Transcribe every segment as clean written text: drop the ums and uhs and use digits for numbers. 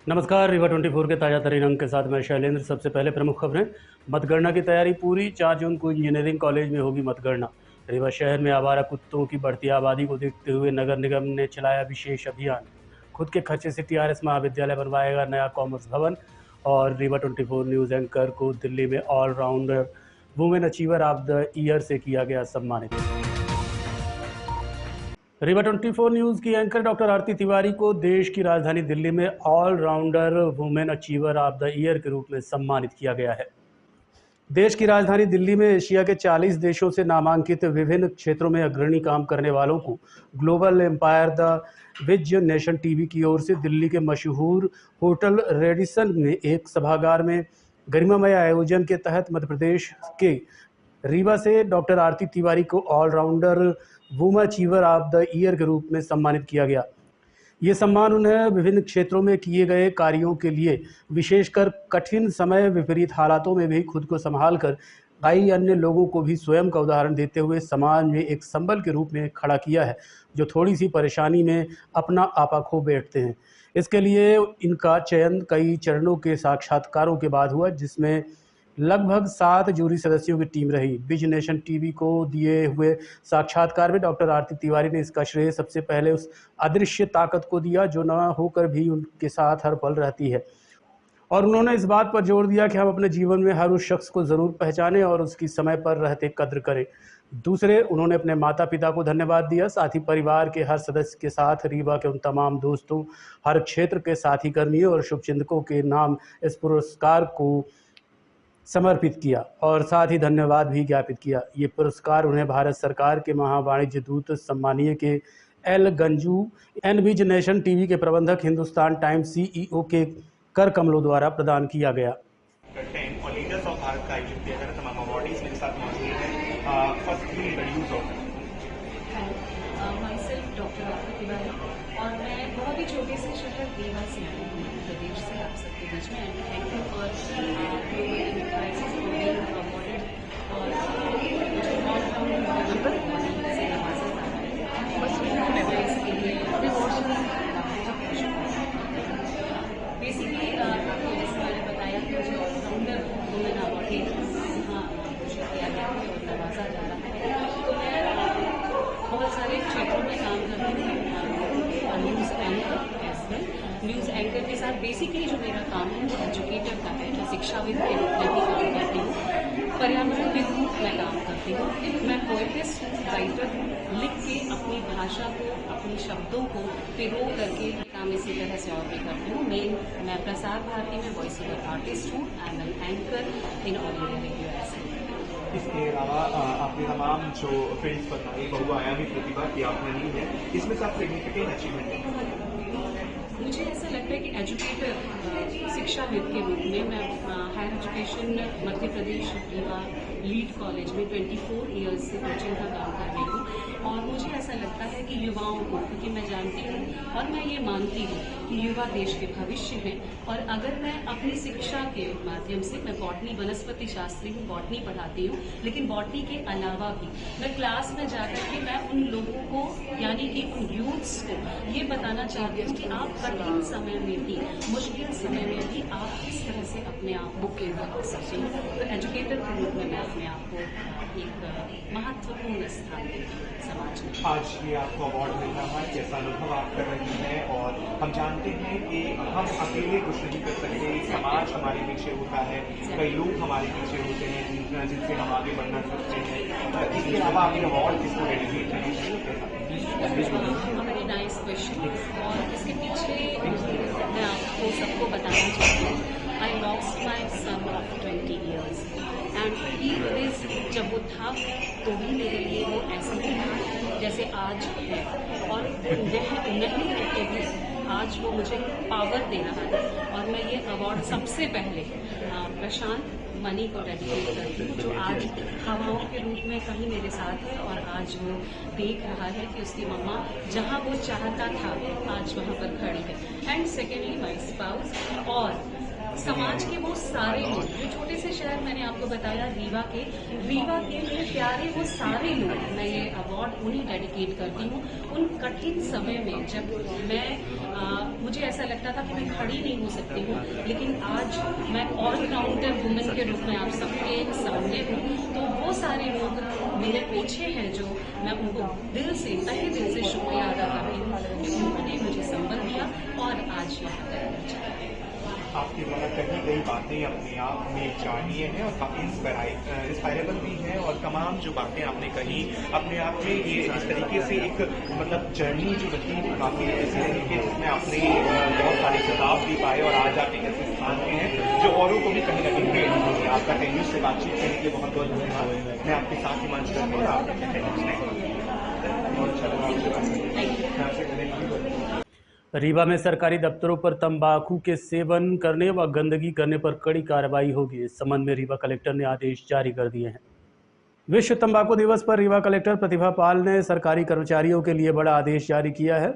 नमस्कार। रीवा 24 के ताज़ा तरीन अंक के साथ मैं शैलेंद्र। सबसे पहले प्रमुख खबरें। मतगणना की तैयारी पूरी। 4 जून को इंजीनियरिंग कॉलेज में होगी मतगणना। रीवा शहर में आवारा कुत्तों की बढ़ती आबादी को देखते हुए नगर निगम ने चलाया विशेष अभियान। खुद के खर्चे से टीआरएस महाविद्यालय बनवाएगा नया कॉमर्स भवन। और रीवा 24 न्यूज़ एंकर को दिल्ली में allrounder women achiever of the year से किया गया सम्मानित। रीवा 24 न्यूज़ की एंकर डॉक्टर आरती तिवारी को देश की राजधानी दिल्ली में allrounder women achiever of the year के रूप में सम्मानित किया गया है। देश की राजधानी दिल्ली में एशिया के 40 देशों से नामांकित विभिन्न क्षेत्रों में अग्रणी काम करने वालों को global empire the vision nation TV की ओर से दिल्ली के मशहूर होटल रेडिसन में एक सभागार में गरिमामय आयोजन के तहत मध्य प्रदेश के रीवा से डॉक्टर आरती तिवारी को allrounder women achiever of the year के रूप में सम्मानित किया गया। ये सम्मान उन्हें विभिन्न क्षेत्रों में किए गए कार्यों के लिए, विशेषकर कठिन समय विपरीत हालातों में भी खुद को संभाल कर कई अन्य लोगों को भी स्वयं का उदाहरण देते हुए समाज में एक संबल के रूप में खड़ा किया है, जो थोड़ी सी परेशानी में अपना आपा खो बैठते हैं। इसके लिए इनका चयन कई चरणों के साक्षात्कारों के बाद हुआ, जिसमें लगभग 7 जूरी सदस्यों की टीम रही। विज नेशन टीवी को दिए हुए साक्षात्कार में डॉक्टर आरती तिवारी ने इसका श्रेय सबसे पहले उस अदृश्य ताकत को दिया जो न होकर भी उनके साथ हर पल रहती है, और उन्होंने इस बात पर जोर दिया कि हम अपने जीवन में हर उस शख्स को ज़रूर पहचानें और उसकी समय पर रहते कद्र करें। दूसरे, उन्होंने अपने माता पिता को धन्यवाद दिया। साथ ही परिवार के हर सदस्य के साथ रीवा के उन तमाम दोस्तों, हर क्षेत्र के साथी कर्मियों और शुभचिंतकों के नाम इस पुरस्कार को समर्पित किया और साथ ही धन्यवाद भी ज्ञापित किया। ये पुरस्कार उन्हें भारत सरकार के महावाणिज्य दूत सम्मानीय K L Ganju, N Vij Nation TV के प्रबंधक, हिंदुस्तान टाइम्स सीईओ के कर कमलों द्वारा प्रदान किया गया। और लीडर्स ऑफ भारत का आयोजन किया गया। तमाम अवार्डीज मेरे साथ मौजूद हैं। Firstly introduce of my self doctor Aarti Tiwari, और मैं बहुत ही छोटे से शहर रीवा से आई हूँ, मध्य प्रदेश से, आप सबके बीच में। And thank you for global enterprises for being awarded और मुझे ऑलराउंड से नवाजा जा रहा है। बस इसके लिए बेसिकली जैसे मैंने बताया कि मुझे ऑलराउंडर वुमेन अवार्ड यहाँ घोषित किया गया है और नवाजा जा रहा है। तो मैं बहुत सारे क्षेत्रों में काम कर रही हूँ। News anchor as well. News anchor के साथ बेसिकली जो मेरा काम है वो एजुकेटर का है। मैं शिक्षाविद के रूप में भी काम करती हूँ, पर्यावरणविद मैं काम करती हूँ, मैं पोएटिस्ट हूँ, राइटर हूँ। लिख के अपनी भाषा को, अपने शब्दों को पिरो करके काम इसी तरह से और भी करती हूँ। मैं प्रसार भारती में वॉइस ओवर आर्टिस्ट हूँ। I am an anchor in all India radio ऐसे। इसके अलावा आपने तमाम जो फील्ड्स बताई, बहुआयामी प्रतिभा की आपने ली है, इसमें सब सिग्निफिकेंट अचीवमेंट है। मुझे ऐसा लगता है कि एजुकेटर, शिक्षाविद के रूप में मैं higher education Madhya Pradesh Rewa lead college में 24 ईयर्स से कोचिंग का काम कर रही हूँ। और मुझे ऐसा लगता है कि युवाओं को, क्योंकि मैं जानती हूँ और मैं ये मानती हूँ कि युवा देश के भविष्य हैं, और अगर मैं अपनी शिक्षा के माध्यम से, मैं बॉटनी वनस्पति शास्त्री हूँ, बॉटनी पढ़ाती हूँ, लेकिन बॉटनी के अलावा भी मैं क्लास में जाकर के मैं उन लोगों को, यानी कि उन यूथ्स को ये बताना चाहती हूँ कि आप कठिन समय में भी, मुश्किल समय में भी आप किस तरह से अपने आप को बना सकते हैं। तो एजुकेटर के रूप में मैं अपने आप को एक महत्वपूर्ण स्थान देती हूँ समाज में। आज ये आपको अवार्ड मिल रहा है, कैसा अनुभव आप कर रही हैं? और हम जानते हैं कि हम अकेले कुछ नहीं कर सकते, समाज हमारे पीछे होता है, कई लोग हमारे पीछे होते हैं जिनसे हम आगे बढ़ना सकते हैं। इसके अलावा आपके अवार्ड किसको डेडिकेट करेंगे? Very nice question. और इसके पीछे मैं आपको सबको बताना चाहती हूँ, I lost my son of 20 years and he is, जब वो था तो भी मेरे लिए वो ऐसे ही था जैसे आज है, और वह नहीं रहते भी आज वो मुझे पावर दे रहा है। और मैं ये अवार्ड सबसे पहले प्रशांत मनी को डेडिकेट करती हूँ, जो आज हवाओं के रूप में कहीं मेरे साथ है, और आज वो देख रहा है कि उसकी मम्मा जहाँ वो चाहता था आज वहाँ पर खड़ी है। एंड सेकेंडली माई स्पाउस, और समाज के वो सारे लोग, जो छोटे से शहर मैंने आपको बताया रीवा के लिए प्यारे वो सारे लोग, मैं ये अवार्ड उन्हें डेडिकेट करती हूँ। उन कठिन समय में जब मुझे ऐसा लगता था कि मैं खड़ी नहीं हो सकती हूँ, लेकिन आज मैं ऑलराउंडर वुमेन के रूप में आप सबके सामने हूँ। तो वो सारे लोग मेरे पीछे हैं, जो मैं उनको दिल से, तहे दिल से शुक्रिया अदा करती हूँ कि उन्होंने मुझे संबल दिया और आज यहाँ तक। आपके द्वारा कही गई बातें अपने आप में जानिए हैं और काफ़ी इंस्पायरेबल भी हैं, और तमाम जो बातें आपने कही अपने आप में ये इस तरीके से एक मतलब जर्नी जो रही वो काफ़ी ऐसी रही कि जिसमें आपने बहुत सारे खिताब भी पाए और आज आप एक ऐसे स्थान पे हैं जो औरों को भी कहीं ना कहीं प्रेरणा होगी। आपका टेन्यूज से बातचीत करने के लिए बहुत बहुत धन्यवाद। मैं आपके साथ ही मंच करता हूँ और आपके रीवा में सरकारी दफ्तरों पर तंबाकू के सेवन करने व गंदगी करने पर कड़ी कार्रवाई होगी। इस संबंध में रीवा कलेक्टर ने आदेश जारी कर दिए हैं। विश्व तंबाकू दिवस पर रीवा कलेक्टर प्रतिभा पाल ने सरकारी कर्मचारियों के लिए बड़ा आदेश जारी किया है।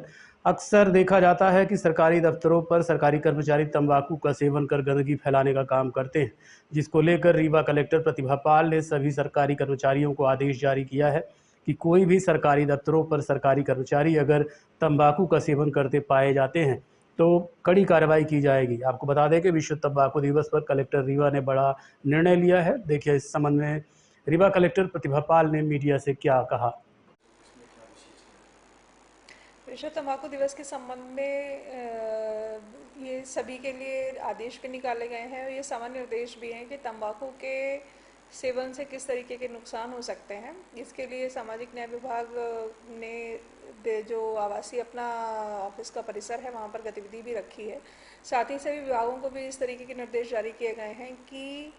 अक्सर देखा जाता है कि सरकारी दफ्तरों पर सरकारी कर्मचारी तंबाकू का सेवन कर गंदगी फैलाने का काम करते हैं, जिसको लेकर रीवा कलेक्टर प्रतिभा पाल ने सभी सरकारी कर्मचारियों को आदेश जारी किया है कि कोई भी सरकारी दफ्तरों पर सरकारी कर्मचारी अगर तंबाकू का सेवन करते पाए जाते हैं तो कड़ी कार्रवाई की जाएगी। आपको बता दें कि विश्व तंबाकू दिवस पर कलेक्टर रीवा ने बड़ा निर्णय लिया है। देखिए इस संबंध में रीवा कलेक्टर प्रतिभा पाल ने मीडिया से क्या कहा। विश्व तंबाकू दिवस के संबंध में ये सभी के लिए आदेश भी निकाले गए हैं और ये सामान्य निर्देश भी हैं कि तंबाकू के सेवन से किस तरीके के नुकसान हो सकते हैं। इसके लिए सामाजिक न्याय विभाग ने जो आवासीय अपना ऑफिस का परिसर है वहाँ पर गतिविधि भी रखी है। साथ ही सभी विभागों को भी इस तरीके के निर्देश जारी किए गए हैं कि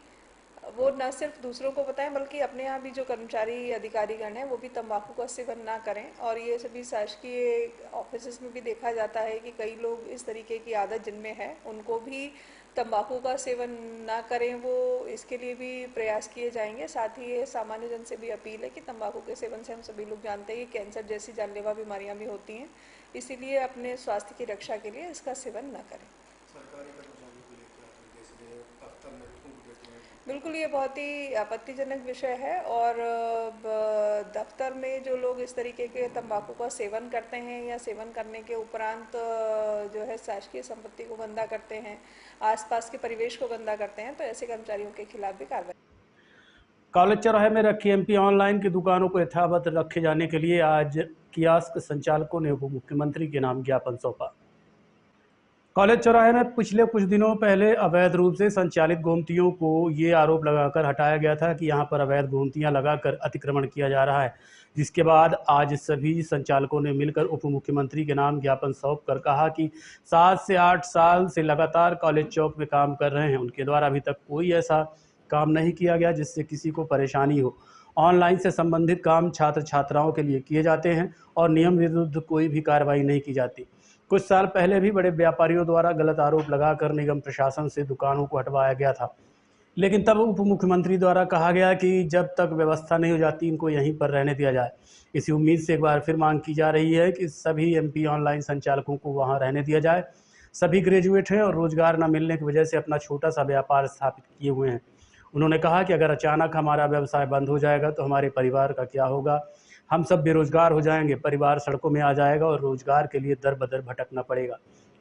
वो न सिर्फ दूसरों को बताएं बल्कि अपने यहाँ भी जो कर्मचारी अधिकारीगण हैं वो भी तंबाकू का सेवन ना करें। और ये सभी शासकीय ऑफिस में भी देखा जाता है कि कई लोग इस तरीके की आदत जिनमें है उनको भी तंबाकू का सेवन ना करें, वो इसके लिए भी प्रयास किए जाएंगे। साथ ही ये सामान्य जन से भी अपील है कि तंबाकू के सेवन से हम सभी लोग जानते हैं कि कैंसर जैसी जानलेवा बीमारियां भी होती हैं, इसीलिए अपने स्वास्थ्य की रक्षा के लिए इसका सेवन ना करें। बिल्कुल ये बहुत ही आपत्तिजनक विषय है और दफ्तर में जो लोग इस तरीके के तंबाकू का सेवन करते हैं या सेवन करने के उपरांत जो है शासकीय संपत्ति को गंदा करते हैं, आसपास के परिवेश को गंदा करते हैं, तो ऐसे कर्मचारियों के खिलाफ भी कार्रवाई। कॉलेज चौराहे में रखी एमपी ऑनलाइन की दुकानों को यथावत रखे जाने के लिए आज कियास्क संचालकों ने उप मुख्यमंत्री के नाम ज्ञापन सौंपा। कॉलेज चौराहे में पिछले कुछ दिनों पहले अवैध रूप से संचालित गोमतियों को ये आरोप लगाकर हटाया गया था कि यहाँ पर अवैध गोमतियाँ लगाकर अतिक्रमण किया जा रहा है, जिसके बाद आज सभी संचालकों ने मिलकर उप मुख्यमंत्री के नाम ज्ञापन सौंप कर कहा कि 7 से 8 साल से लगातार कॉलेज चौक में काम कर रहे हैं। उनके द्वारा अभी तक कोई ऐसा काम नहीं किया गया जिससे किसी को परेशानी हो। ऑनलाइन से संबंधित काम छात्र छात्राओं के लिए किए जाते हैं और नियम विरुद्ध कोई भी कार्रवाई नहीं की जाती। कुछ साल पहले भी बड़े व्यापारियों द्वारा गलत आरोप लगाकर निगम प्रशासन से दुकानों को हटवाया गया था, लेकिन तब उप मुख्यमंत्री द्वारा कहा गया कि जब तक व्यवस्था नहीं हो जाती इनको यहीं पर रहने दिया जाए। इसी उम्मीद से एक बार फिर मांग की जा रही है कि सभी एमपी ऑनलाइन संचालकों को वहां रहने दिया जाए। सभी ग्रेजुएट हैं और रोजगार न मिलने की वजह से अपना छोटा सा व्यापार स्थापित किए हुए हैं। उन्होंने कहा कि अगर अचानक हमारा व्यवसाय बंद हो जाएगा तो हमारे परिवार का क्या होगा। हम सब बेरोजगार हो जाएंगे, परिवार सड़कों में आ जाएगा और रोजगार के लिए दर बदर भटकना पड़ेगा।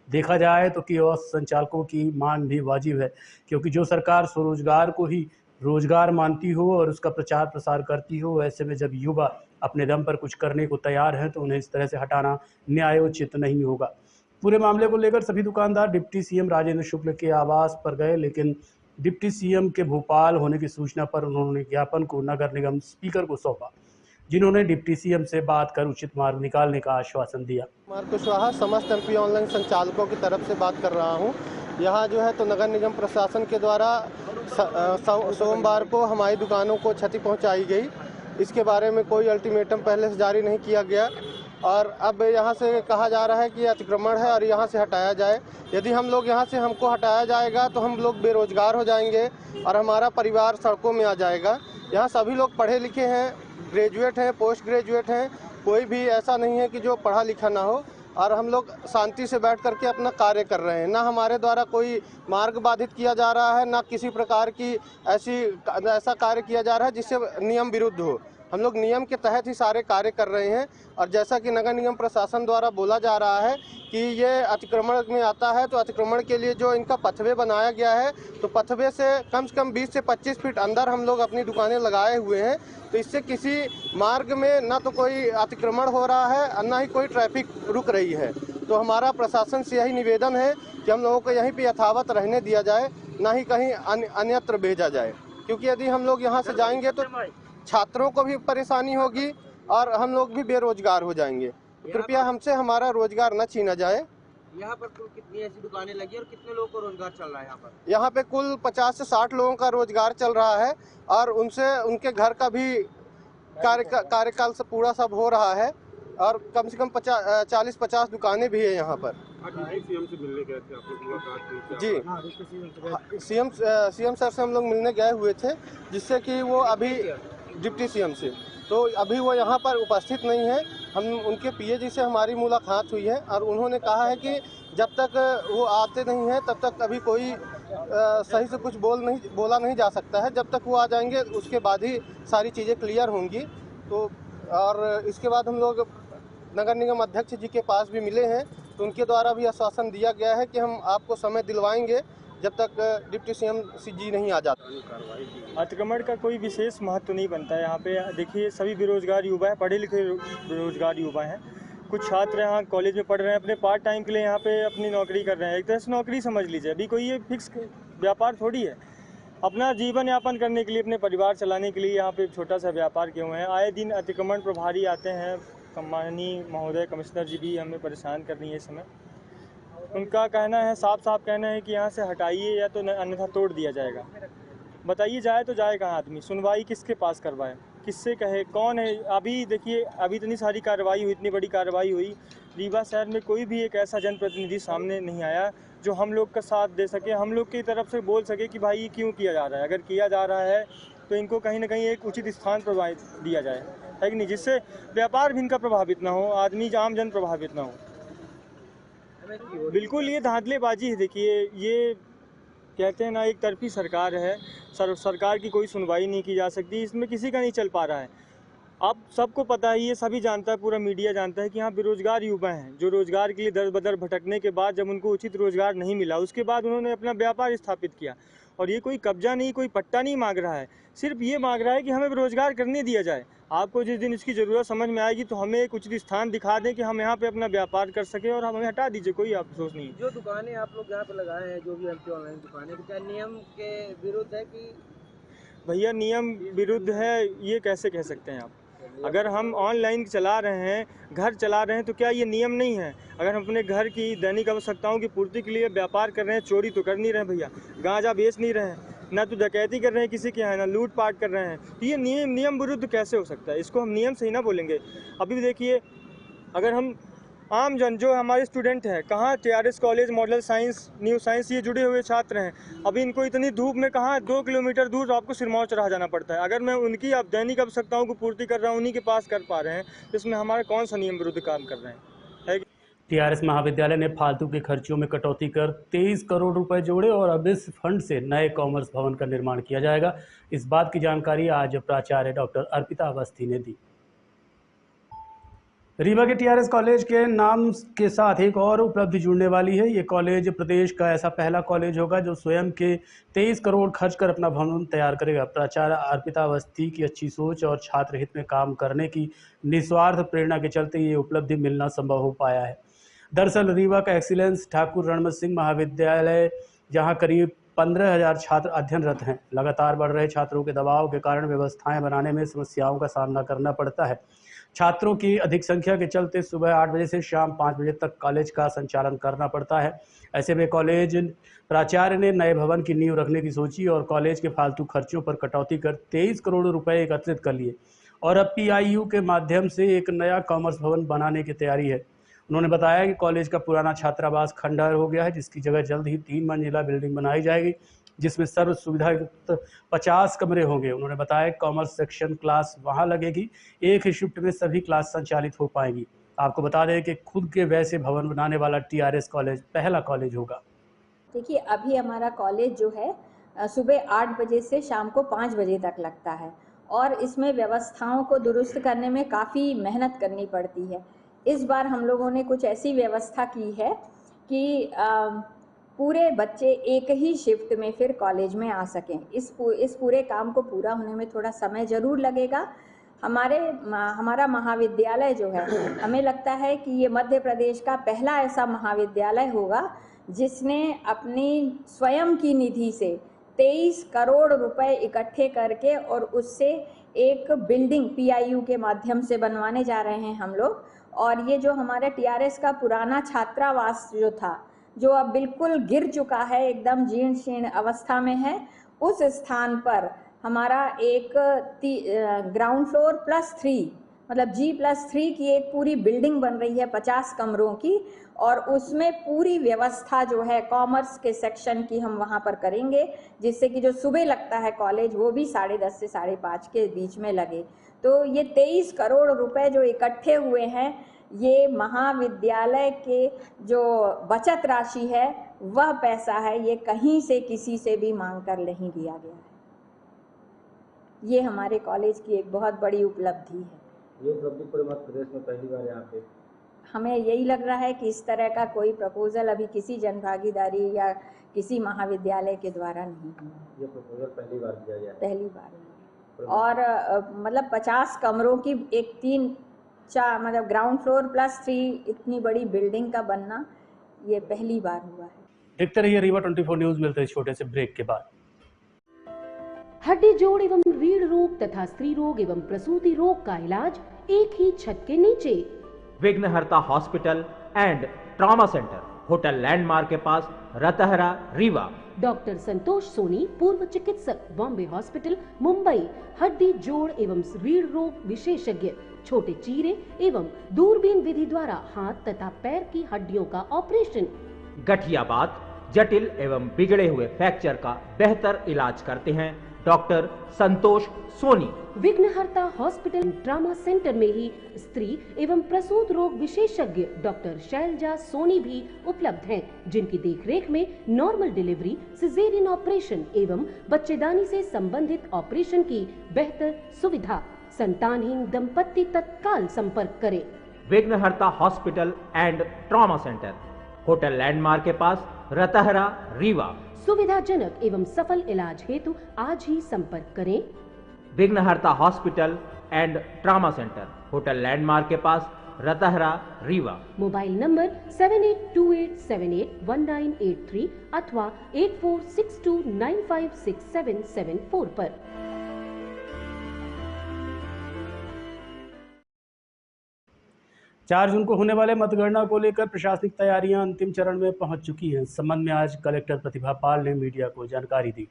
देखा जाए तो कियोस्क संचालकों की मांग भी वाजिब है, क्योंकि जो सरकार स्वरोजगार को ही रोजगार मानती हो और उसका प्रचार प्रसार करती हो, ऐसे में जब युवा अपने दम पर कुछ करने को तैयार हैं तो उन्हें इस तरह से हटाना न्यायोचित नहीं होगा। पूरे मामले को लेकर सभी दुकानदार डिप्टी सीएम राजेंद्र शुक्ल के आवास पर गए, लेकिन डिप्टी सीएम के भोपाल होने की सूचना पर उन्होंने ज्ञापन को नगर निगम स्पीकर को सौंपा, जिन्होंने डिप्टी सीएम से बात कर उचित मार्ग निकालने का आश्वासन दिया। कुमार कुशवाहा समस्त एमपी ऑनलाइन संचालकों की तरफ से बात कर रहा हूं। यहां जो है तो नगर निगम प्रशासन के द्वारा सोमवार को हमारी दुकानों को क्षति पहुंचाई गई। इसके बारे में कोई अल्टीमेटम पहले से जारी नहीं किया गया और अब यहां से कहा जा रहा है कि अतिक्रमण है और यहां से हटाया जाए। यदि हम लोग यहां से हमको हटाया जाएगा तो हम लोग बेरोजगार हो जाएंगे और हमारा परिवार सड़कों में आ जाएगा। यहाँ सभी लोग पढ़े लिखे हैं, ग्रेजुएट हैं, पोस्ट ग्रेजुएट हैं, कोई भी ऐसा नहीं है कि जो पढ़ा लिखा ना हो। और हम लोग शांति से बैठ करके अपना कार्य कर रहे हैं। ना हमारे द्वारा कोई मार्ग बाधित किया जा रहा है, ना किसी प्रकार की ऐसा कार्य किया जा रहा है जिससे नियम विरुद्ध हो। हम लोग नियम के तहत ही सारे कार्य कर रहे हैं। और जैसा कि नगर निगम प्रशासन द्वारा बोला जा रहा है कि ये अतिक्रमण में आता है, तो अतिक्रमण के लिए जो इनका पथवे बनाया गया है, तो पथवे से कम 20 से 25 फीट अंदर हम लोग अपनी दुकानें लगाए हुए हैं। तो इससे किसी मार्ग में ना तो कोई अतिक्रमण हो रहा है और ना ही कोई ट्रैफिक रुक रही है। तो हमारा प्रशासन से यही निवेदन है कि हम लोगों को यहीं पे यथावत रहने दिया जाए, ना ही कहीं अन्यत्र भेजा जाए, क्योंकि यदि हम लोग यहाँ से जाएंगे तो छात्रों को भी परेशानी होगी और हम लोग भी बेरोजगार हो जाएंगे। कृपया हमसे हमारा रोजगार न छीना जाए। यहाँ पर कुल कितनी ऐसी दुकानें लगी और कितने लोगों को रोजगार चल रहा है यहाँ पर? यहाँ पे कुल 50 से 60 लोगों का रोजगार चल रहा है और उनसे उनके घर का भी कार्यकाल से पूरा सब हो रहा है और कम से कम 40-50 दुकानें भी है यहाँ पर। सीएम से मिलने गए थे, आप लोग मुलाकात जी, सीएम सर से हम लोग मिलने गए हुए थे, जिससे कि वो अभी डिप्टी सीएम से, तो अभी वो यहाँ पर उपस्थित नहीं है। हम उनके पीए जी से हमारी मुलाकात हुई है और उन्होंने कहा है कि जब तक वो आते नहीं हैं तब तक अभी कोई सही से कुछ बोला नहीं जा सकता है। जब तक वो आ जाएंगे उसके बाद ही सारी चीज़ें क्लियर होंगी। तो और इसके बाद हम लोग नगर निगम अध्यक्ष जी के पास भी मिले हैं, तो उनके द्वारा भी आश्वासन दिया गया है कि हम आपको समय दिलवाएंगे जब तक डिप्टी सीएम जी नहीं आ जाते। अतिक्रमण का कोई विशेष महत्व नहीं बनता है यहाँ पे। देखिए, सभी बेरोजगार युवा हैं, पढ़े लिखे बेरोजगार युवा हैं। कुछ छात्र यहाँ कॉलेज में पढ़ रहे हैं, अपने पार्ट टाइम के लिए यहाँ पे अपनी नौकरी कर रहे हैं। एक तरह से नौकरी समझ लीजिए, अभी कोई ये फिक्स व्यापार थोड़ी है। अपना जीवन यापन करने के लिए, अपने परिवार चलाने के लिए यहाँ पे छोटा सा व्यापार किए हुए हैं। आए दिन अतिक्रमण प्रभारी आते हैं, माननीय महोदय कमिश्नर जी भी हमें परेशान कर रही है इस समय। उनका कहना है, साफ कहना है कि यहाँ से हटाइए या तो अन्यथा तोड़ दिया जाएगा। बताइए, जाए तो जाए कहाँ आदमी? सुनवाई किसके पास करवाए, किससे कहे, कौन है? अभी देखिए, अभी इतनी सारी कार्रवाई हुई, इतनी बड़ी कार्रवाई हुई, रीवा शहर में कोई भी एक ऐसा जनप्रतिनिधि सामने नहीं आया जो हम लोग का साथ दे सके, हम लोग की तरफ से बोल सके कि भाई ये क्यों किया जा रहा है। अगर किया जा रहा है तो इनको कहीं ना कहीं एक उचित स्थान प्रभावित दिया जाए, है कि नहीं, जिससे व्यापार भी इनका प्रभावित ना हो, आदमी आम जन प्रभावित ना हो। बिल्कुल ये धांधलेबाजी है। देखिए, ये कहते हैं ना, एक तरफी सरकार है, सरकार की कोई सुनवाई नहीं की जा सकती, इसमें किसी का नहीं चल पा रहा है। अब सबको पता है, ये सभी जानता है, पूरा मीडिया जानता है कि यहाँ बेरोजगार युवा हैं जो रोजगार के लिए दर बदर भटकने के बाद जब उनको उचित रोजगार नहीं मिला, उसके बाद उन्होंने अपना व्यापार स्थापित किया। और ये कोई कब्जा नहीं, कोई पट्टा नहीं मांग रहा है, सिर्फ ये मांग रहा है कि हमें रोजगार करने दिया जाए। आपको जिस दिन इसकी ज़रूरत समझ में आएगी तो हमें एक उचित स्थान दिखा दें कि हम यहाँ पे अपना व्यापार कर सकें और हमें हटा दीजिए, कोई अफसोस नहीं। जो दुकानें आप लोग यहाँ पे लगाए हैं, जो भी एमपी ऑनलाइन दुकानें, क्या नियम के विरुद्ध है कि? भैया, नियम विरुद्ध है ये कैसे कह सकते हैं आप? अगर हम ऑनलाइन चला रहे हैं, घर चला रहे हैं, तो क्या ये नियम नहीं है? अगर हम अपने घर की दैनिक आवश्यकताओं की पूर्ति के लिए व्यापार कर रहे हैं, चोरी तो कर नहीं रहे भैया, गांजा बेच नहीं रहे हैं, ना तो डकैती कर रहे हैं किसी के यहाँ, ना लूटपाट कर रहे हैं, तो ये नियम विरुद्ध कैसे हो सकता है? इसको हम नियम से ही ना बोलेंगे। अभी देखिए, अगर हम आम जन जो हमारे स्टूडेंट हैं, कहाँ TRS college, model science, new science, ये जुड़े हुए छात्र हैं, अभी इनको इतनी धूप में कहाँ 2 किलोमीटर दूर आपको सिरमौर चढ़ा जाना पड़ता है। अगर मैं उनकी अब दैनिक आवश्यकताओं को पूर्ति कर रहा हूँ, उन्हीं के पास कर पा रहे हैं, तो इसमें हमारा कौन सा नियम विरुद्ध काम कर रहे हैं? TRS महाविद्यालय ने फालतू के खर्चों में कटौती कर 23 करोड़ रुपए जोड़े और अब इस फंड से नए कॉमर्स भवन का निर्माण किया जाएगा। इस बात की जानकारी आज प्राचार्य डॉक्टर अर्पिता अवस्थी ने दी। रीवा के TRS कॉलेज के नाम के साथ एक और उपलब्धि जुड़ने वाली है। ये कॉलेज प्रदेश का ऐसा पहला कॉलेज होगा जो स्वयं के 23 करोड़ खर्च कर अपना भवन तैयार करेगा। प्राचार्य अर्पिता अवस्थी की अच्छी सोच और छात्र हित में काम करने की निस्वार्थ प्रेरणा के चलते ये उपलब्धि मिलना संभव हो पाया है। दरअसल रीवा का एक्सीलेंस ठाकुर रणमत सिंह महाविद्यालय, जहां करीब 15,000 छात्र अध्ययनरत हैं, लगातार बढ़ रहे छात्रों के दबाव के कारण व्यवस्थाएं बनाने में समस्याओं का सामना करना पड़ता है। छात्रों की अधिक संख्या के चलते सुबह 8 बजे से शाम 5 बजे तक कॉलेज का संचालन करना पड़ता है। ऐसे में कॉलेज प्राचार्य ने नए भवन की नींव रखने की सोची और कॉलेज के फालतू खर्चों पर कटौती कर 23 करोड़ रुपए एकत्रित कर लिए और अब PIU के माध्यम से एक नया कॉमर्स भवन बनाने की तैयारी है। उन्होंने बताया कि कॉलेज का पुराना छात्रावास खंडहर हो गया है, जिसकी जगह जल्द ही 3 मंजिला बिल्डिंग बनाई जाएगी, जिसमें सर्व सुविधा युक्त 50 कमरे होंगे। उन्होंने बताया कि कॉमर्स सेक्शन क्लास वहां लगेगी, एक ही शिफ्ट में सभी क्लास संचालित हो पाएंगी। आपको बता दें कि खुद के वैसे भवन बनाने वाला टीआरएस कॉलेज पहला कॉलेज होगा। देखिए, अभी हमारा कॉलेज जो है सुबह 8 बजे से शाम को 5 बजे तक लगता है और इसमें व्यवस्थाओं को दुरुस्त करने में काफ़ी मेहनत करनी पड़ती है। इस बार हम लोगों ने कुछ ऐसी व्यवस्था की है कि पूरे बच्चे एक ही शिफ्ट में फिर कॉलेज में आ सकें। इस पूरे काम को पूरा होने में थोड़ा समय ज़रूर लगेगा। हमारा महाविद्यालय जो है, हमें लगता है कि ये मध्य प्रदेश का पहला ऐसा महाविद्यालय होगा जिसने अपनी स्वयं की निधि से 23 करोड़ रुपए इकट्ठे करके और उससे एक बिल्डिंग पीआईयू के माध्यम से बनवाने जा रहे हैं हम लोग। और ये जो हमारे टीआरएस का पुराना छात्रावास जो था, जो अब बिल्कुल गिर चुका है, एकदम जीर्ण शीर्ण अवस्था में है, उस स्थान पर हमारा एक ग्राउंड फ्लोर +3 मतलब G+3 की एक पूरी बिल्डिंग बन रही है 50 कमरों की, और उसमें पूरी व्यवस्था जो है कॉमर्स के सेक्शन की हम वहाँ पर करेंगे, जिससे कि जो सुबह लगता है कॉलेज वो भी 10:30 से 5:30 के बीच में लगे। तो ये 23 करोड़ रुपए जो इकट्ठे हुए हैं, ये महाविद्यालय के जो बचत राशि है वह पैसा है, ये कहीं से किसी से भी मांग कर नहीं लिया गया है। ये हमारे कॉलेज की एक बहुत बड़ी उपलब्धि है। ये उपलब्धि पूरे मध्य प्रदेश में पहली बार यहाँ पे हमें यही लग रहा है कि इस तरह का कोई प्रपोजल अभी किसी जनभागीदारी या किसी महाविद्यालय के द्वारा नहीं हुआ। ये प्रपोजल पहली बार दिया गया, पहली बार हुआ। और मतलब 50 कमरों की एक 3-4 मतलब ग्राउंड फ्लोर +3 इतनी बड़ी बिल्डिंग का बनना ये पहली बार हुआ है। देखते रहिए रीवा 24 न्यूज। मिलते हैं छोटे से ब्रेक के बाद। हड्डी जोड़ एवं रीढ़ रोग तथा स्त्री रोग एवं प्रसूति रोग का इलाज एक ही छत के नीचे। विघ्नहर्ता hospital and trauma centre, hotel landmark के पास, रतहरा, रीवा। डॉक्टर संतोष सोनी, पूर्व चिकित्सक, बॉम्बे हॉस्पिटल, मुंबई। हड्डी जोड़ एवं रीढ़ रोग विशेषज्ञ, छोटे चीरे एवं दूरबीन विधि द्वारा हाथ तथा पैर की हड्डियों का ऑपरेशन। गठियाबात, जटिल एवं बिगड़े हुए फ्रैक्चर का बेहतर इलाज करते हैं डॉक्टर संतोष सोनी। विघ्नहर्ता हॉस्पिटल ट्रॉमा सेंटर में ही स्त्री एवं प्रसूत रोग विशेषज्ञ डॉक्टर शैलजा सोनी भी उपलब्ध हैं, जिनकी देखरेख में नॉर्मल डिलीवरी, सिजेरियन ऑपरेशन एवं बच्चेदानी से संबंधित ऑपरेशन की बेहतर सुविधा। संतानहीन दंपत्ति तत्काल संपर्क करें। विघ्नहर्ता hospital and trauma centre, hotel landmark के पास, रतहरा, रीवा। सुविधाजनक एवं सफल इलाज हेतु आज ही संपर्क करें। विघ्नहर्ता hospital and trauma centre, hotel landmark के पास, रतहरा, रीवा। मोबाइल नंबर 7828781983 अथवा 8462956774 पर। 4 जून को होने वाले मतगणना को लेकर प्रशासनिक तैयारियां अंतिम चरण में पहुंच चुकी हैं। इस संबंध में आज कलेक्टर प्रतिभा पाल ने मीडिया को जानकारी दी।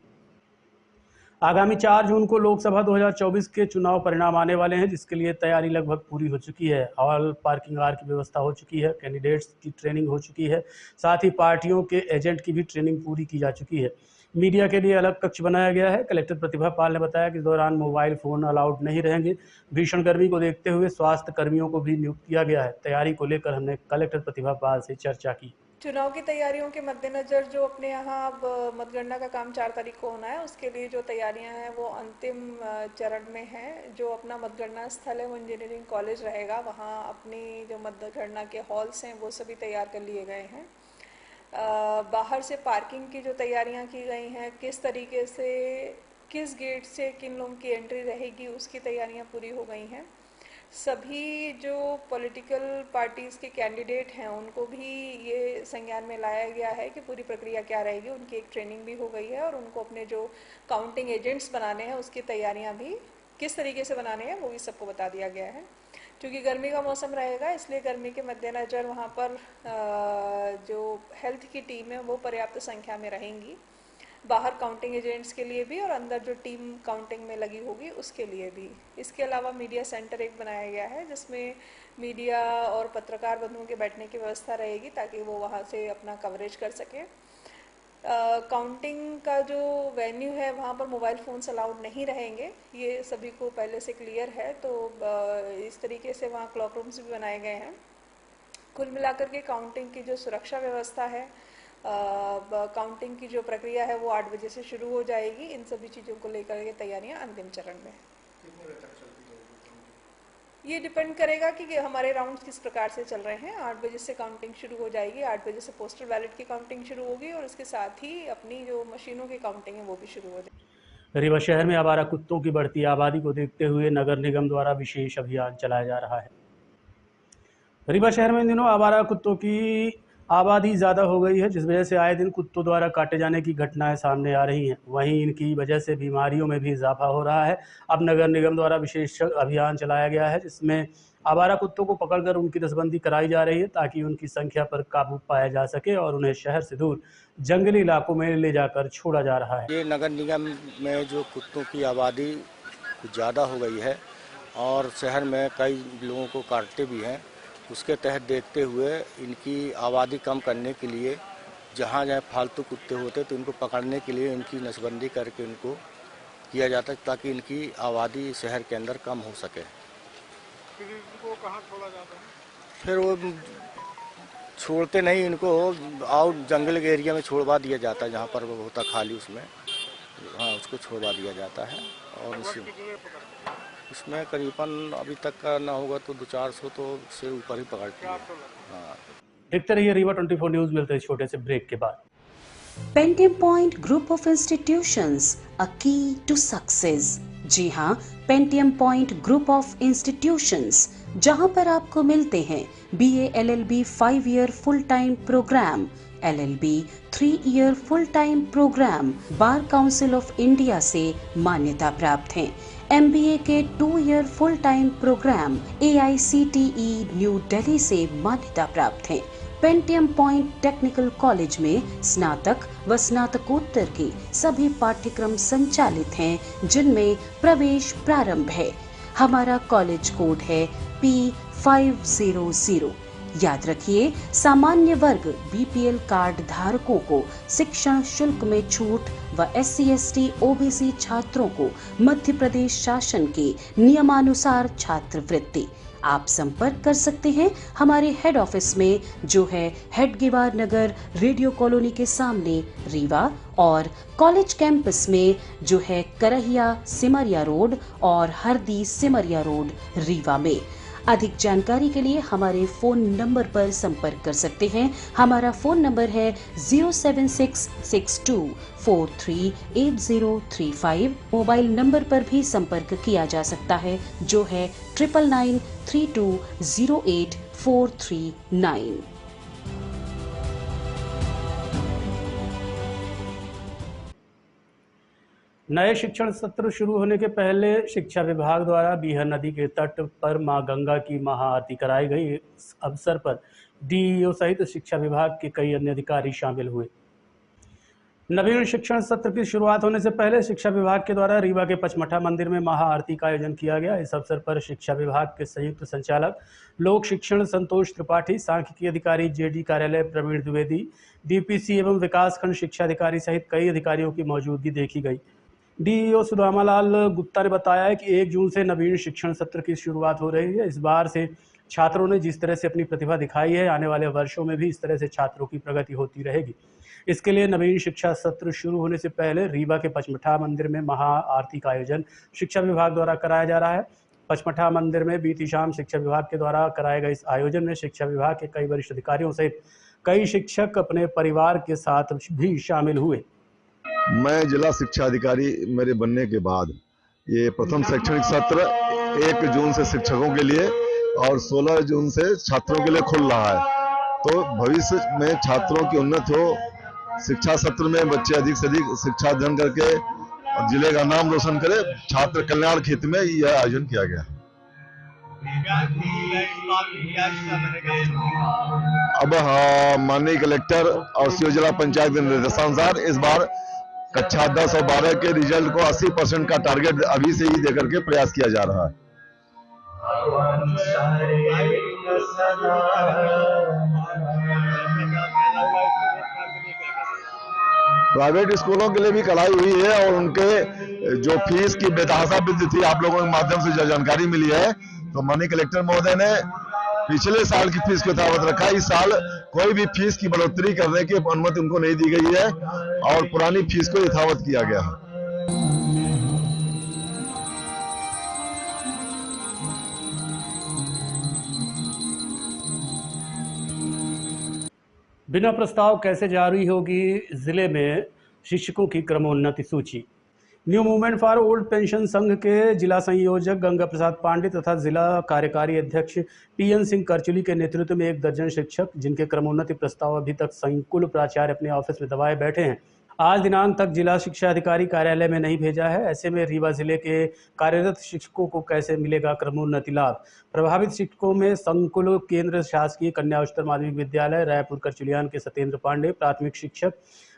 आगामी 4 जून को लोकसभा 2024 के चुनाव परिणाम आने वाले हैं, जिसके लिए तैयारी लगभग पूरी हो चुकी है। हॉल पार्किंग आर की व्यवस्था हो चुकी है, कैंडिडेट्स की ट्रेनिंग हो चुकी है, साथ ही पार्टियों के एजेंट की भी ट्रेनिंग पूरी की जा चुकी है। मीडिया के लिए अलग कक्ष बनाया गया है। कलेक्टर प्रतिभा पाल ने बताया कि इस दौरान मोबाइल फ़ोन अलाउड नहीं रहेंगे। भीषण गर्मी को देखते हुए स्वास्थ्य कर्मियों को भी नियुक्त किया गया है। तैयारी को लेकर हमने कलेक्टर प्रतिभा पाल से चर्चा की। चुनाव की तैयारियों के मद्देनज़र जो अपने यहाँ अब मतगणना का काम 4 तारीख को होना है, उसके लिए जो तैयारियां हैं वो अंतिम चरण में हैं। जो अपना मतगणना स्थल है वो इंजीनियरिंग कॉलेज रहेगा, वहाँ अपनी जो मतगणना के हॉल्स हैं वो सभी तैयार कर लिए गए हैं। बाहर से पार्किंग की जो तैयारियां की गई हैं, किस तरीके से किस गेट से किन लोगों की एंट्री रहेगी, उसकी तैयारियां पूरी हो गई हैं। सभी जो पॉलिटिकल पार्टीज़ के कैंडिडेट हैं उनको भी ये संज्ञान में लाया गया है कि पूरी प्रक्रिया क्या रहेगी। उनकी एक ट्रेनिंग भी हो गई है और उनको अपने जो काउंटिंग एजेंट्स बनाने हैं उसकी तैयारियां भी किस तरीके से बनाने हैं वो भी सबको बता दिया गया है। क्योंकि गर्मी का मौसम रहेगा, इसलिए गर्मी के मद्देनज़र वहाँ पर जो हेल्थ की टीम है वो पर्याप्त संख्या में रहेंगी, बाहर काउंटिंग एजेंट्स के लिए भी और अंदर जो टीम काउंटिंग में लगी होगी उसके लिए भी। इसके अलावा मीडिया सेंटर एक बनाया गया है जिसमें मीडिया और पत्रकार बंधुओं के बैठने की व्यवस्था रहेगी ताकि वो वहाँ से अपना कवरेज कर सकें। काउंटिंग का जो वेन्यू है वहाँ पर मोबाइल फ़ोन्स अलाउड नहीं रहेंगे, ये सभी को पहले से क्लियर है। तो इस तरीके से वहाँ क्लॉक रूम्स भी बनाए गए हैं। कुल मिलाकर के काउंटिंग की जो सुरक्षा व्यवस्था है, काउंटिंग की जो प्रक्रिया है वो 8 बजे से शुरू हो जाएगी। इन सभी चीज़ों को लेकर के तैयारियां अंतिम चरण में। ये डिपेंड करेगा कि हमारे राउंड्स किस प्रकार से चल रहे हैं। 8 बजे से काउंटिंग शुरू हो जाएगी, 8 बजे से पोस्टल बैलेट की काउंटिंग शुरू होगी और उसके साथ ही अपनी जो मशीनों की काउंटिंग है वो भी शुरू हो जाएगी। रीवा शहर में आवारा कुत्तों की बढ़ती आबादी को देखते हुए नगर निगम द्वारा विशेष अभियान चलाया जा रहा है। रीवा शहर में इन दिनों आवारा कुत्तों की आबादी ज़्यादा हो गई है, जिस वजह से आए दिन कुत्तों द्वारा काटे जाने की घटनाएं सामने आ रही हैं। वहीं इनकी वजह से बीमारियों में भी इजाफा हो रहा है। अब नगर निगम द्वारा विशेष अभियान चलाया गया है, जिसमें आवारा कुत्तों को पकड़कर उनकी नसबंदी कराई जा रही है, ताकि उनकी संख्या पर काबू पाया जा सके और उन्हें शहर से दूर जंगली इलाकों में ले जाकर छोड़ा जा रहा है। ये नगर निगम में जो कुत्तों की आबादी कुछ ज़्यादा हो गई है और शहर में कई लोगों को काटते भी हैं, उसके तहत देखते हुए इनकी आबादी कम करने के लिए जहाँ जहाँ फालतू कुत्ते होते तो इनको पकड़ने के लिए इनकी नसबंदी करके इनको किया जाता है, ताकि इनकी आबादी शहर के अंदर कम हो सके। फिर इनको कहाँ छोड़ा जाता है? फिर वो छोड़ते नहीं, इनको आउट जंगल के एरिया में छोड़वा दिया जाता है, जहाँ पर वो होता खाली उसमें, हाँ उसको छोड़वा दिया जाता है। और उसमें करीबन अभी तक का ना होगा तो 200-400 तो से ऊपर ही पकड़ती है। हाँ। देखते रहिए रीवा 24 न्यूज़। मिलते हैं छोटे से ब्रेक के बाद। Pentium point group of institutions, a key to success. जी हाँ, Pentium point group of institutions, जहाँ पर आपको मिलते हैं BA LLB 5 year full time program, LLB 3 year full time program bar council of India से मान्यता प्राप्त हैं। MBA के 2 year full time program AICTE new Delhi से मान्यता प्राप्त हैं। पेंटियम पॉइंट टेक्निकल कॉलेज में स्नातक व स्नातकोत्तर के सभी पाठ्यक्रम संचालित हैं, जिनमें प्रवेश प्रारंभ है। हमारा कॉलेज कोड है P500। याद रखिए, सामान्य वर्ग BPL कार्ड धारकों को शिक्षण शुल्क में छूट व SC ST OBC छात्रों को मध्य प्रदेश शासन के नियमानुसार छात्रवृत्ति। आप संपर्क कर सकते हैं हमारे हेड ऑफिस में, जो है हेडगेवार नगर, रेडियो कॉलोनी के सामने रीवा, और कॉलेज कैंपस में जो है करहिया सिमरिया रोड और हरदी सिमरिया रोड रीवा में। अधिक जानकारी के लिए हमारे फोन नंबर पर संपर्क कर सकते हैं। हमारा फोन नंबर है 07662438035। मोबाइल नंबर पर भी संपर्क किया जा सकता है, जो है 9992084339। नए शिक्षण सत्र शुरू होने के पहले शिक्षा विभाग द्वारा बीहर नदी के तट पर मां गंगा की महाआरती कराई गई। इस अवसर पर DEO सहित शिक्षा विभाग के कई अन्य अधिकारी शामिल हुए। नवीन शिक्षण सत्र की शुरुआत होने से पहले शिक्षा विभाग के द्वारा रीवा के पचमढ़ा मंदिर में महाआरती का आयोजन किया गया। इस अवसर पर शिक्षा विभाग के संयुक्त संचालक लोक शिक्षण संतोष त्रिपाठी, सांख्यिकी अधिकारी JD कार्यालय प्रवीण द्विवेदी, DPC एवं विकास खंड शिक्षा अधिकारी सहित कई अधिकारियों की मौजूदगी देखी गई। DEO सुदामालाल गुप्ता ने बताया है कि 1 जून से नवीन शिक्षण सत्र की शुरुआत हो रही है। इस बार से छात्रों ने जिस तरह से अपनी प्रतिभा दिखाई है, आने वाले वर्षों में भी इस तरह से छात्रों की प्रगति होती रहेगी। इसके लिए नवीन शिक्षा सत्र शुरू होने से पहले रीवा के पचमढ़ा मंदिर में महाआरती का आयोजन शिक्षा विभाग द्वारा कराया जा रहा है। पचमढ़ा मंदिर में बीती शाम शिक्षा विभाग के द्वारा कराए गए इस आयोजन में शिक्षा विभाग के कई वरिष्ठ अधिकारियों सहित कई शिक्षक अपने परिवार के साथ भी शामिल हुए। मैं जिला शिक्षा अधिकारी मेरे बनने के बाद ये प्रथम शैक्षणिक सत्र 1 जून से शिक्षकों के लिए और 16 जून से छात्रों के लिए खुल रहा है। तो भविष्य में छात्रों की उन्नति हो, शिक्षा सत्र में बच्चे अधिक से अधिक शिक्षा अध्ययन करके जिले का नाम रोशन करे, छात्र कल्याण हित में यह आयोजन किया गया। अब माननीय कलेक्टर और सीओ जिला पंचायत के निर्देशानुसार इस बार कक्षा 10 और 12 के रिजल्ट को 80% का टारगेट अभी से ही देकर के प्रयास किया जा रहा है। प्राइवेट स्कूलों के लिए भी कड़ाई हुई है और उनके जो फीस की बेतहाशा वृद्धि थी, आप लोगों के माध्यम से जो जानकारी मिली है, तो माननीय कलेक्टर महोदय ने पिछले साल की फीस को यथावत रखा। इस साल कोई भी फीस की बढ़ोतरी करने की अनुमति उनको नहीं दी गई है और पुरानी फीस को यथावत किया गया है। बिना प्रस्ताव कैसे जारी होगी जिले में शिक्षकों की क्रमोन्नति सूची। New movement for old pension संघ के जिला संयोजक गंगा प्रसाद पांडे तथा जिला कार्यकारी अध्यक्ष पीएन सिंह करचुली के नेतृत्व में 1 दर्जन शिक्षक, जिनके क्रमोन्नति प्रस्ताव अभी तक संकुल प्राचार्य अपने ऑफिस में दबाए बैठे हैं, आज दिनांक तक जिला शिक्षा अधिकारी कार्यालय में नहीं भेजा है। ऐसे में रीवा जिले के कार्यरत शिक्षकों को कैसे मिलेगा क्रमोन्नति लाभ। प्रभावित शिक्षकों में संकुल केंद्र शासकीय कन्या उच्चतर माध्यमिक विद्यालय रायपुर करचुलियान के सत्येंद्र पांडे, प्राथमिक शिक्षक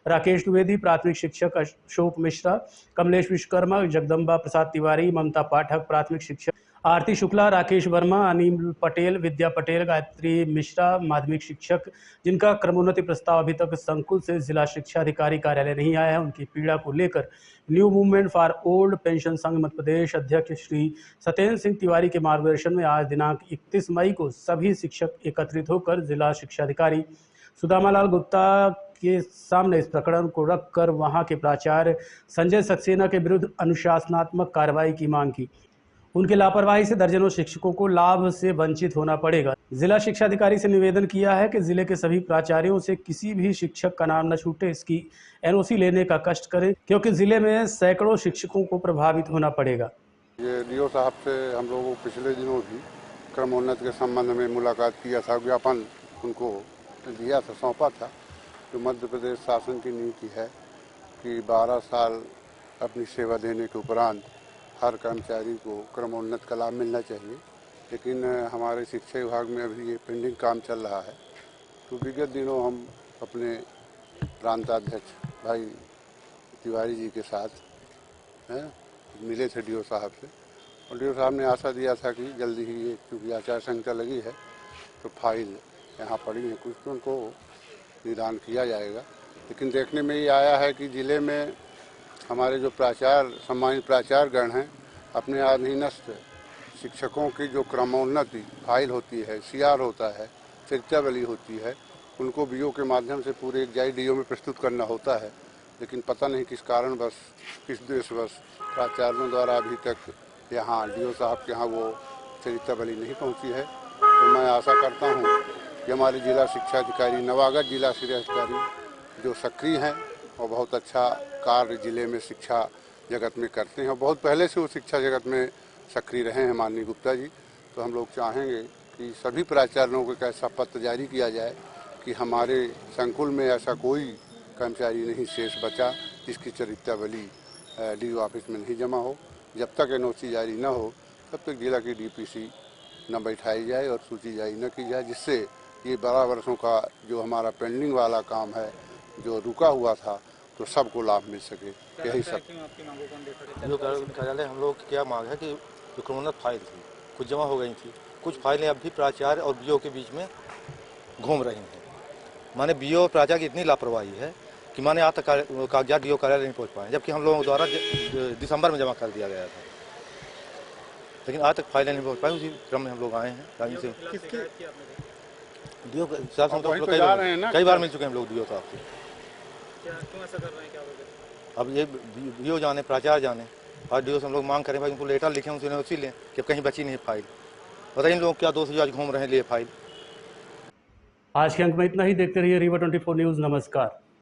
राकेश द्विवेदी, प्राथमिक शिक्षक अशोक मिश्रा, कमलेश विश्वकर्मा, जगदम्बा प्रसाद तिवारी, ममता पाठक, प्राथमिक शिक्षक आरती शुक्ला, राकेश वर्मा, अनिल पटेल, विद्या पटेल, गायत्री मिश्रा, माध्यमिक शिक्षक जिनका क्रमोन्नति प्रस्ताव अभी तक संकुल से जिला शिक्षा अधिकारी कार्यालय नहीं आया है, उनकी पीड़ा को लेकर new movement for old pension संघ मध्य प्रदेश अध्यक्ष श्री सत्येंद्र सिंह तिवारी के मार्गदर्शन में आज दिनांक 31 मई को सभी शिक्षक एकत्रित होकर जिला शिक्षा अधिकारी सुदामालाल गुप्ता के सामने इस प्रकरण को रखकर वहां के प्राचार्य संजय सक्सेना के विरुद्ध अनुशासनात्मक कार्रवाई की मांग की। उनकी लापरवाही से दर्जनों शिक्षकों को लाभ से वंचित होना पड़ेगा। जिला शिक्षा अधिकारी से निवेदन किया है कि जिले के सभी प्राचार्यों से किसी भी शिक्षक का नाम न छूटे, इसकी एनओसी लेने का कष्ट करें, क्योंकि जिले में सैकड़ों शिक्षकों को प्रभावित होना पड़ेगा। ये डीओ साहब से हम लोगों को पिछले दिनों भी क्रमोन्नति के संबंध में मुलाकात किया था, ज्ञापन उनको दिया था, सौंपा था। जो मध्य प्रदेश शासन की नीति है कि 12 साल अपनी सेवा देने के उपरांत हर कर्मचारी को क्रमोन्नत का लाभ मिलना चाहिए, लेकिन हमारे शिक्षा विभाग में अभी ये पेंडिंग काम चल रहा है। तो विगत दिनों हम अपने प्रांताध्यक्ष भाई तिवारी जी के साथ मिले थे डीओ साहब से, और डीओ साहब ने आशा दिया था कि जल्दी ही ये चूँकि आचार संहिता लगी है तो फाइल यहाँ पड़ी है, कुछ तो उनको निदान किया जाएगा। लेकिन देखने में ये आया है कि ज़िले में हमारे जो सम्मानित प्राचार्यगण हैं, अपने अधीनस्थ शिक्षकों की जो क्रमोन्नति फाइल होती है, सीआर होता है, चर्चावली होती है, उनको बीओ के माध्यम से पूरे एक जाई डीओ में प्रस्तुत करना होता है। लेकिन पता नहीं किस कारणवश, किस देशवश प्राचार्यों द्वारा अभी तक यहाँ डीओ साहब के यहाँ वो चर्चावली नहीं पहुँची है। तो मैं आशा करता हूँ कि हमारे जिला शिक्षा अधिकारी, नवागत जिला शिक्षा अधिकारी जो सक्रिय हैं और बहुत अच्छा कार्य जिले में शिक्षा जगत में करते हैं, और बहुत पहले से वो शिक्षा जगत में सक्रिय रहे हैं माननीय गुप्ता जी। तो हम लोग चाहेंगे कि सभी प्राचार्यों को एक ऐसा पत्र जारी किया जाए कि हमारे संकुल में ऐसा कोई कर्मचारी नहीं शेष बचा जिसकी चरित्रावली डीओ ऑफिस में नहीं जमा हो। जब तक एनओसी जारी न हो तब तक जिला की डीपीसी न बैठाई जाए और सूची जारी न की जाए, जिससे ये 12 वर्षों का जो हमारा पेंडिंग वाला काम है, जो रुका हुआ था, तो सबको लाभ मिल सके। यही सब जो कार्यालय हम लोग की क्या मांग है कि जो क्रमोन्नत फाइल थी कुछ जमा हो गई थी, कुछ फाइलें अब भी प्राचार्य और बीओ के बीच में घूम रही हैं। माने बीओ और प्राचार्य की इतनी लापरवाही है कि माने आज तक कागजात डीओ कार्यालय नहीं पहुंच पाए, जबकि हम लोगों द्वारा दिसंबर में जमा कर दिया गया था, लेकिन आज तक फाइलें नहीं पहुंच पाई। उसी क्रम में हम लोग आए हैं रांची से। डीओ साहब से कई बार मिल चुके हैं हम लोग डीओ साहब से। अब ये बीओ जाने, प्राचार्य जाने, और डीओ से हम लोग मांग करें भाई उनको लेटर लिखें, उनसे उसी लें कि कहीं बची नहीं फाइल। बताइए इन लोग क्या दोस्त आज घूम रहे हैं लिए फाइल। आज के अंक में इतना ही। देखते रहिए रीवा 24 न्यूज़। नमस्कार।